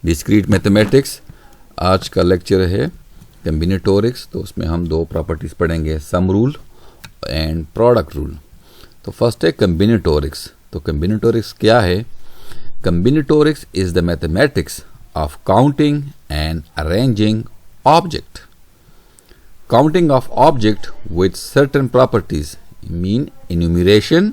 Discrete mathematics. आज का lecture है कम्बिनेटोरिक्स, तो उसमें हम दो प्रॉपर्टीज पढ़ेंगे, sum rule and product rule. तो फर्स्ट है कम्बिनेटोरिक्स। तो कम्बिनेटोरिक्स क्या है? Combinatorics is the mathematics of counting and arranging object. Counting of object with certain properties mean enumeration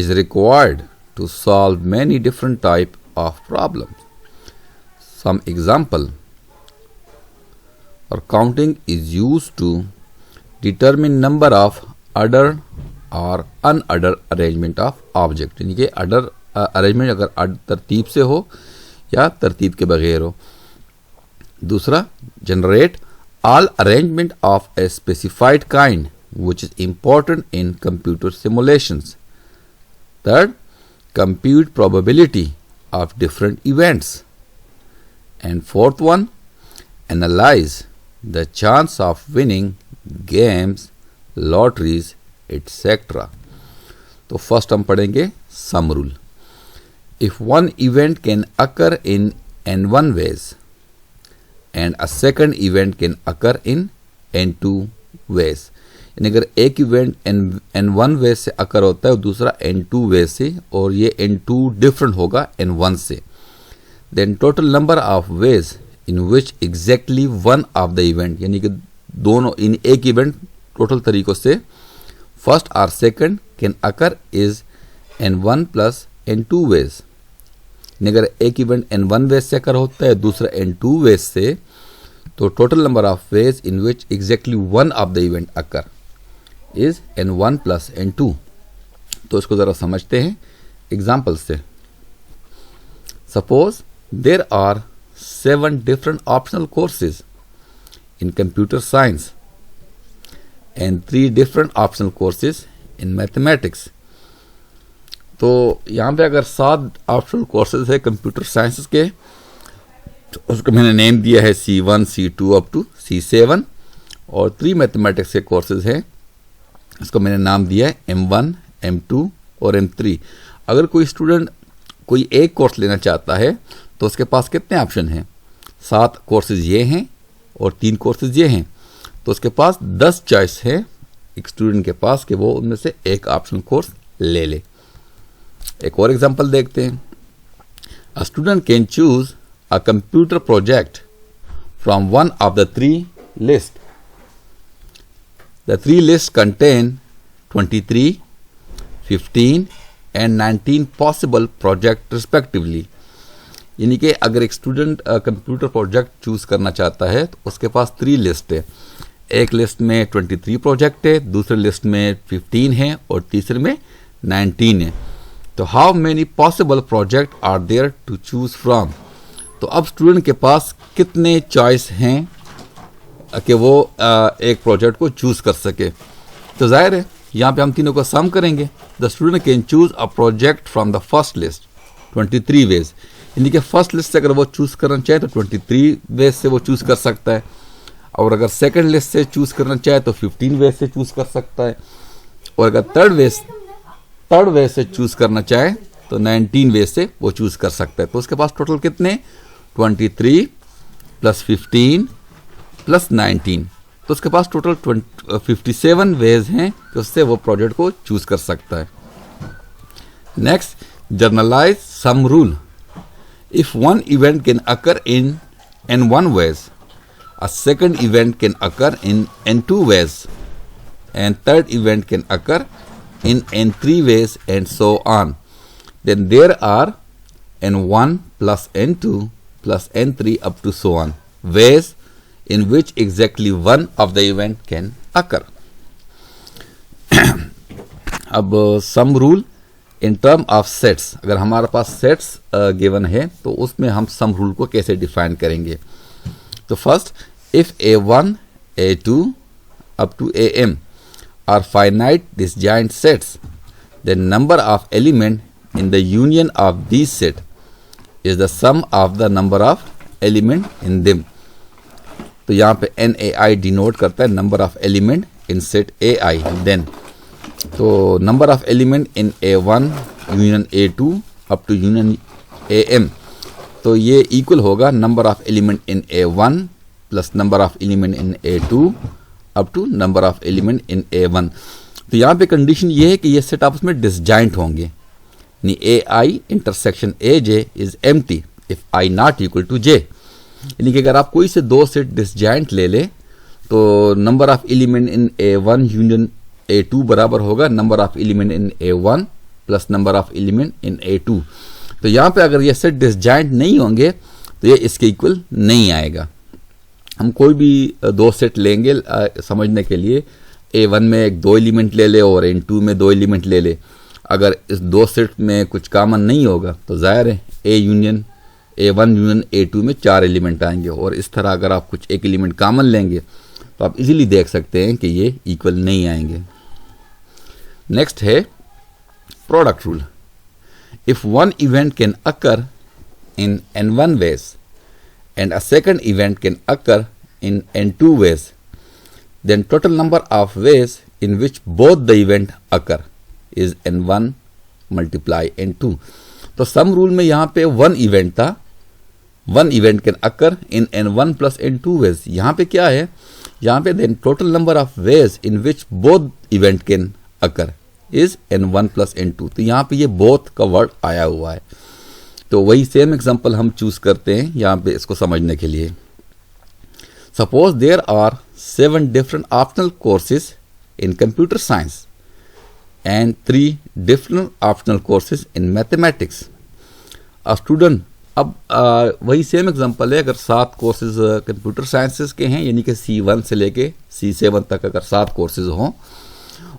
is required to solve many different type of problems. Some example or counting is used to determine number of order or unorder arrangement of object, यानी कि order arrangement अगर तरतीब से हो या तरतीब के बगैर हो। दूसरा, generate all arrangement of a specified kind which is important in computer simulations. Third, compute probability of different events. And fourth one, analyze the chance of winning games, lotteries, etc. तो फर्स्ट हम पढ़ेंगे sum rule. If one event can occur in n1 ways and a second event can occur in n2 ways, यानी अगर एक event n1 वे से अकर होता है और दूसरा n2 वे से, और ये n2 डिफरेंट होगा n1 से, then total number of ways in which exactly one of the event, यानी कि दोनों इन एक इवेंट टोटल तरीकों से फर्स्ट और second can occur is n1 plus n2 ways. अगर एक इवेंट n1 वेज से अकर होता है दूसरा n2 वेज से, तो total number of ways in which exactly one of the event occur is n1 plus n2। तो इसको जरा समझते हैं एग्जाम्पल से। Suppose there are 7 different optional courses in computer science and 3 different optional courses in mathematics. तो यहाँ पे अगर 7 ऑप्शनल कोर्सेज है कंप्यूटर साइंस के, तो उसको मैंने नेम दिया है C1, C2 up to C7, और 3 मैथमेटिक्स के कोर्सेज हैं, इसको मैंने नाम दिया है M1, M2 और M3। अगर कोई स्टूडेंट कोई एक कोर्स लेना चाहता है तो उसके पास कितने ऑप्शन हैं? 7 कोर्सेज ये हैं और 3 कोर्सेज ये हैं, तो उसके पास 10 चॉइस है एक स्टूडेंट के पास कि वो उनमें से एक ऑप्शनल कोर्स ले ले। एक और एग्जांपल देखते हैं। A student can choose a computer project from one of the 3 list. The 3 lists contain 23, 15 and 19 possible project respectively। यानी कि अगर एक स्टूडेंट कंप्यूटर प्रोजेक्ट चूज करना चाहता है तो उसके पास 3 लिस्ट है। एक लिस्ट में 23 प्रोजेक्ट है, दूसरे लिस्ट में 15 है और तीसरे में 19 है। तो how many possible project are there to choose from. तो अब स्टूडेंट के पास कितने चॉइस हैं कि वो एक प्रोजेक्ट को चूज कर सके। तो जाहिर है यहाँ पे हम तीनों को सम करेंगे। The student can choose a project from the first list 23 ways, यानी कि फर्स्ट लिस्ट से अगर वो चूज करना चाहे तो 23 वेज से वो चूज कर सकता है, और अगर सेकंड लिस्ट से चूज करना चाहे तो 15 वेज से चूज कर सकता है, और अगर थर्ड वेज से चूज करना चाहे तो 19 वेज से वो चूज कर सकता है। तो उसके पास टोटल कितने? 23 प्लस 15 प्लस 19, तो उसके पास टोटल 57 वेज हैं कि उससे वो प्रोजेक्ट को चूज कर सकता है। Next, generalise sum rule. If one event can occur in n1 ways, a second event can occur in n2 ways and third event can occur in n3 ways and so on, then there are n1 plus n2 plus n3 up to so on ways in which exactly one of the event can occur। अब sum rule in term of sets. अगर हमारे पास sets given है तो उसमें हम sum rule को कैसे define करेंगे। तो first, if A1, A2 up to AM are finite disjoint sets, then number of element in the union of these set is the sum of the number of element in them। तो यहाँ पे NAI denote करता है number of element in set AI। Then तो number of element in A1 union A2 up to union AM तो ये equal होगा number of element in A1 plus number of element in A2 up to number of element in A1। तो यहाँ पे condition ये है कि ये सेट आपस में डिसजॉइंट होंगे, यानी AI intersection AJ is empty if I not equal to J। यानी कि अगर आप कोई से दो सेट डिसजॉइंट ले ले तो number of element in A1 union A2 बराबर होगा number of element in A1 plus number of element in A2। तो यहाँ पे अगर ये सेट डिसजॉइंट नहीं होंगे तो ये इसके इक्वल नहीं आएगा। हम कोई भी दो सेट लेंगे समझने के लिए, A1 में एक दो एलिमेंट ले ले और N2 में दो एलिमेंट ले ले, अगर इस दो सेट में कुछ कॉमन नहीं होगा तो जाहिर है A1 यूनियन A2 में चार एलिमेंट आएंगे, और इस तरह अगर आप कुछ एक एलिमेंट कॉमन लेंगे तो आप इजीली देख सकते हैं कि ये इक्वल नहीं आएंगे। नेक्स्ट है product rule. If one event can occur in N1 ways and a second event can occur in N2 ways, then total number of ways in which both the event occur is N1 multiply N2। तो sum rule में यहाँ पे one event था, one event can occur in N1 plus N2 ways. यहाँ पे क्या है, यहाँ पे then total number of ways in which both event can occur is N1 plus N2। तो यहाँ पे ये बोथ का वर्ड आया हुआ है, तो वही सेम एग्जांपल हम चूज करते हैं यहाँ पे इसको समझने के लिए। Suppose there are 7 different optional courses in computer science and 3 different optional courses in mathematics. A student, अब वही सेम एग्जांपल है, अगर 7 कोर्सेज कंप्यूटर साइंसेस के हैं, यानी कि C1 से लेके C7 तक अगर 7 कोर्सेज हों,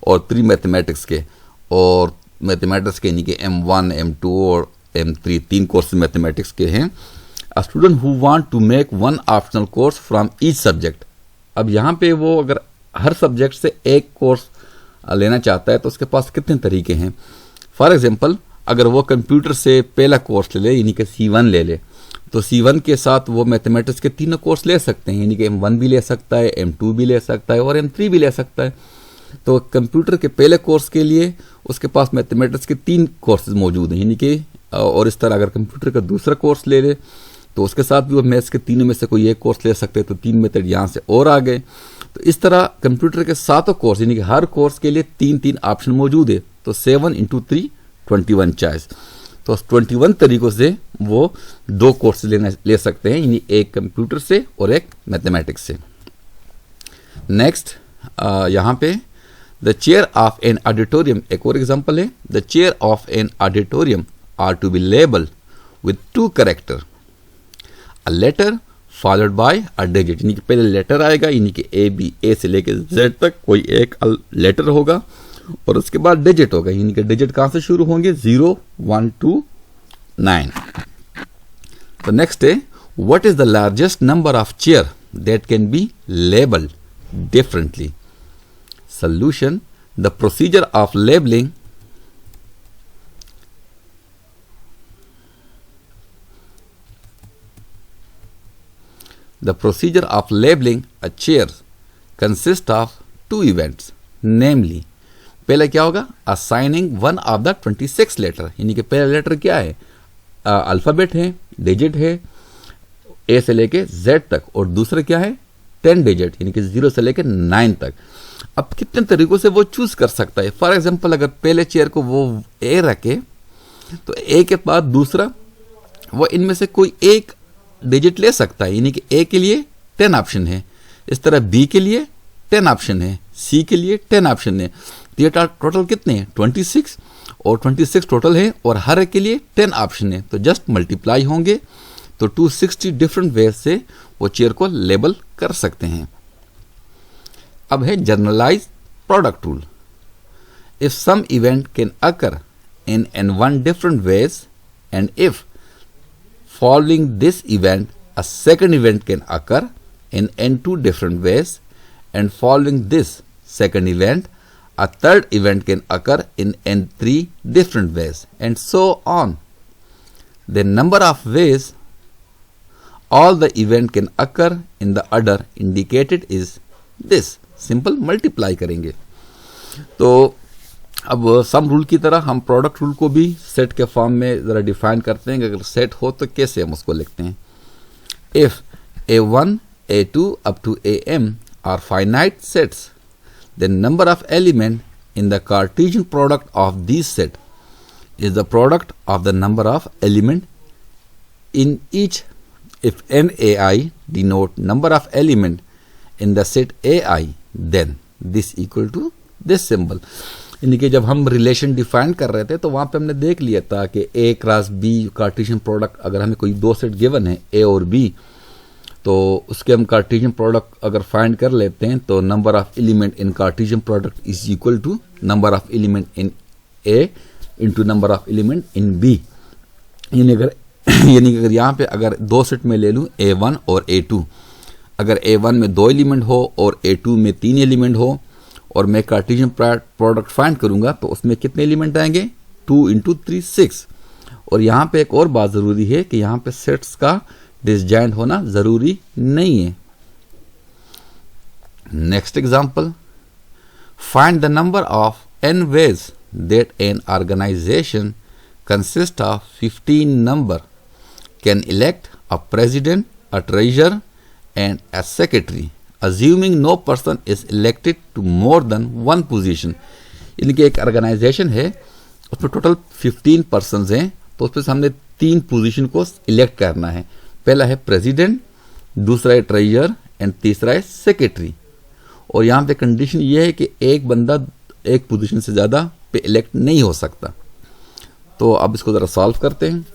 और 3 मैथमेटिक्स के, और मैथमेटिक्स के यानी कि M1 M2 और M3 3 कोर्स मैथमेटिक्स के हैं। A student who want to make one optional course from each subject. अब यहाँ पे वो अगर हर सब्जेक्ट से एक कोर्स लेना चाहता है तो उसके पास कितने तरीके हैं। फॉर एग्जांपल, अगर वो कंप्यूटर से पहला कोर्स ले ले यानी कि C1 ले ले, तो C1 के साथ वो मैथमेटिक्स के तीनों कोर्स ले सकते हैं, यानी कि M1 भी ले सकता है, M2 भी ले सकता है और M3 भी ले सकता है। तो कंप्यूटर के पहले कोर्स के लिए उसके पास मैथमेटिक्स के 3 कोर्सेज मौजूद हैं, यानी कि और इस तरह अगर कंप्यूटर का दूसरा कोर्स ले ले तो उसके साथ भी वो मैथ्स के तीनों में से कोई एक कोर्स ले सकते हैं, तो 3 मेथड यहाँ से और आ गए। तो इस तरह कंप्यूटर के 7 कोर्स यानी कि हर कोर्स के लिए 3-3 ऑप्शन मौजूद है, तो 7 × 3 21 चॉइस। तो 21 तरीकों से वो 2 कोर्स ले सकते हैं, यानी एक कंप्यूटर से और एक मैथमेटिक्स से। नेक्स्ट यहाँ पे the chair of an auditorium, एक और एग्जाम्पल है। The chair of an auditorium are to be labeled with 2 character, a letter followed by a digit, यानी कि पहले लेटर आएगा, यानी कि A से लेके Z तक कोई एक लेटर होगा, और उसके बाद डिजिट होगा, यानी कि डिजिट कहां से शुरू होंगे, 0 1 2 9। तो नेक्स्ट है what is the largest number of chair that can be labelled differently. Solution, the procedure of labelling The procedure of labeling a chair consists of 2 events, namely, पहला क्या होगा, assigning one of the 26 letter, यानी कि पहला letter क्या है, alphabet है, digit है A से लेके Z तक, और दूसरा क्या है 10 डिजिट यानी कि 0 से लेके 9 तक। अब कितने तरीकों से वो चूज कर सकता है। फॉर एग्जाम्पल, अगर पहले चेयर को वो A रखे तो A के बाद दूसरा वो इनमें से कोई एक डिजिट ले सकता है, यानी कि A के लिए 10 ऑप्शन है, इस तरह B के लिए 10 ऑप्शन है, C के लिए 10 ऑप्शन है। तो ये टोटल कितने हैं 26, और 26 टोटल है और हर एक के लिए 10 ऑप्शन है, तो जस्ट मल्टीप्लाई होंगे तो 260 डिफरेंट वेज से वो चेयर को लेबल कर सकते हैं। अब है generalise product rule. If some event can occur in N1 different ways and if following this event a second event can occur in N2 different ways, and following this second event a third event can occur in N3 different ways, and so on. The number of ways all the event can occur in the order indicated is this. Simple multiply करेंगे तो अब sum rule की तरह हम product rule को भी set के form में ज़रा डिफाइन करते हैं कि अगर सेट हो तो कैसे हम उसको लिखते हैं। If A1, A2 up to AM are finite sets, then number of element in the Cartesian product of these set is the product of the number of element in each. If NAI denote number of element in the set AI, then this equal to this symbol. यानी कि जब हम relation define कर रहे थे तो वहाँ पे हमने देख लिया था कि A cross B Cartesian product, अगर हमें कोई दो सेट गिवन है A और B, तो उसके हम कार्टेशियन प्रोडक्ट अगर फाइंड कर लेते हैं तो number of element in Cartesian product is equal to number of element in A into number of element in B। यानी अगर यहाँ पे अगर दो सेट में ले लूँ A1 और A2, अगर A1 में 2 एलिमेंट हो और A2 में 3 एलिमेंट हो और मैं कार्टेशियन प्रोडक्ट फाइंड करूंगा तो उसमें कितने एलिमेंट आएंगे, 2 इंटू 3 6। और यहाँ पे एक और बात ज़रूरी है कि यहाँ पे सेट्स का डिसजॉइंट होना ज़रूरी नहीं है। Next example, find the number of n ways that an organization consists of 15 number can elect a president, a treasurer and a secretary, assuming no person is elected to more than one position। यानी कि एक organisation है, उसमें total 15 persons हैं, तो उसमें से हमने 3 पोजीशन को इलेक्ट करना है। पहला है प्रेसिडेंट, दूसरा है ट्रेजर एंड तीसरा है सेक्रेटरी। और यहाँ पे कंडीशन ये है कि एक बंदा एक पोजीशन से ज़्यादा पे इलेक्ट नहीं हो सकता। तो अब इसको ज़रा सॉल्व करते हैं।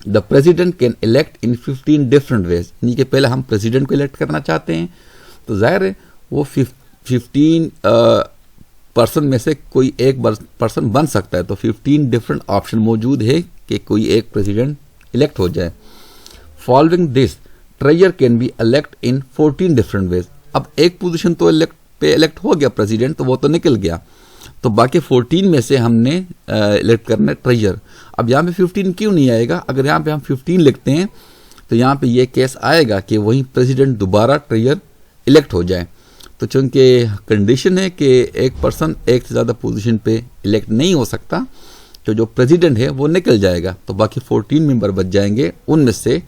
The president can elect in 15 different ways, यानी कि पहले हम प्रेसिडेंट को इलेक्ट करना चाहते हैं तो जाहिर है वो 15 पर्सन में से कोई एक पर्सन बन सकता है, तो 15 डिफरेंट ऑप्शन मौजूद है कि कोई एक प्रेसिडेंट इलेक्ट हो जाए। Following this treasure can be elect in 14 different ways. अब एक पोजीशन तो इलेक्ट हो गया प्रेसिडेंट, तो वो तो निकल गया, तो बाकी 14 में से हमने इलेक्ट करना है ट्रेजर। अब यहाँ पे 15 क्यों नहीं आएगा, अगर यहाँ पे हम 15 लिखते हैं तो यहाँ पे ये केस आएगा कि वही प्रेसिडेंट दोबारा ट्रेजर इलेक्ट हो जाए। तो चूंकि कंडीशन है कि एक पर्सन एक से ज़्यादा पोजीशन पे इलेक्ट नहीं हो सकता, तो जो प्रेसिडेंट है वो निकल जाएगा, तो बाकी 14 मेंबर बच जाएंगे, उनमें से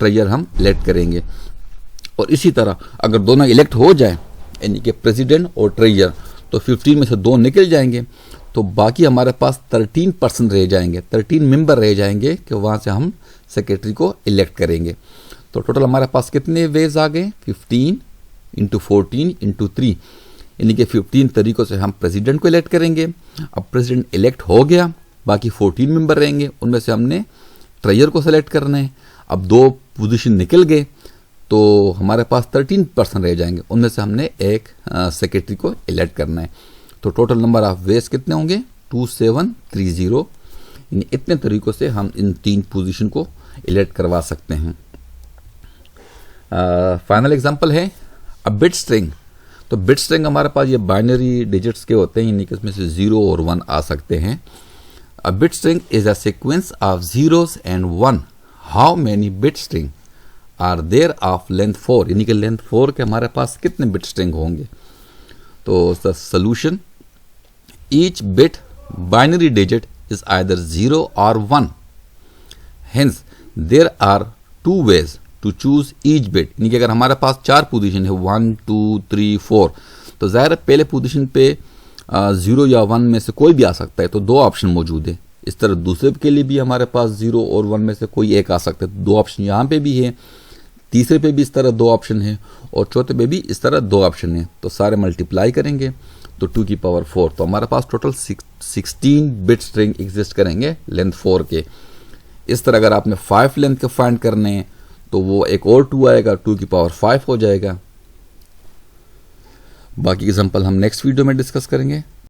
ट्रेजर हम इलेक्ट करेंगे। और इसी तरह अगर दोनों इलेक्ट हो जाए, यानी कि प्रेसिडेंट और ट्रेजर, तो 15 में से 2 निकल जाएंगे, तो बाकी हमारे पास 13 पर्सन रह जाएंगे, 13 मेंबर रह जाएंगे कि वहाँ से हम सेक्रेटरी को इलेक्ट करेंगे। तो टोटल हमारे पास कितने वेज आ गए, 15 इंटू 14 इंटू 3, यानी कि 15 तरीक़ों से हम प्रेसिडेंट को इलेक्ट करेंगे। अब प्रेसिडेंट इलेक्ट हो गया, बाकी 14 मेंबर रहेंगे, उनमें से हमने ट्रेजर को सेलेक्ट करना है। अब 2 पोजीशन निकल गए, तो हमारे पास 13 पर्सन रह जाएंगे, उनमें से हमने एक सेक्रेटरी को इलेक्ट करना है। तो टोटल नंबर ऑफ वेज कितने होंगे, 2730। यानी इतने तरीक़ों से हम इन 3 पोजीशन को इलेक्ट करवा सकते हैं। फाइनल एग्जांपल है अ बिट स्ट्रिंग। तो बिट स्ट्रिंग हमारे पास ये बाइनरी डिजिट्स के होते हैं, यानी कि इसमें से 0 और 1 आ सकते हैं। A bit string is a sequence of zeros and 1। How many bit string are there of length 4, यानी कि लेंथ 4 के हमारे पास कितने बिट स्ट्रिंग होंगे। तो the solution, each bit binary digit is either 0 और 1। Hence there are 2 ways to choose each bit, यानी कि अगर हमारे पास 4 पोजीशन है 1 2 3 4, तो ज़ाहिर है पहले पोजीशन पे 0 या 1 में से कोई भी आ सकता है, तो 2 ऑप्शन मौजूद है। इस तरह दूसरे के लिए भी हमारे पास 0 और 1 में से कोई एक आ सकता है, 2 ऑप्शन यहाँ पे भी है, तीसरे पे भी इस तरह 2 ऑप्शन है, और चौथे पे भी इस तरह 2 ऑप्शन है। तो सारे मल्टीप्लाई करेंगे तो 2 की पावर 4, तो हमारे पास टोटल 16 बिट स्ट्रिंग एग्जिस्ट करेंगे लेंथ 4 के। इस तरह अगर आपने 5 लेंथ के फाइंड करने हैं तो वो एक और 2 आएगा, 2 की पावर 5 हो जाएगा। बाकी एग्जांपल हम नेक्स्ट वीडियो में डिस्कस करेंगे।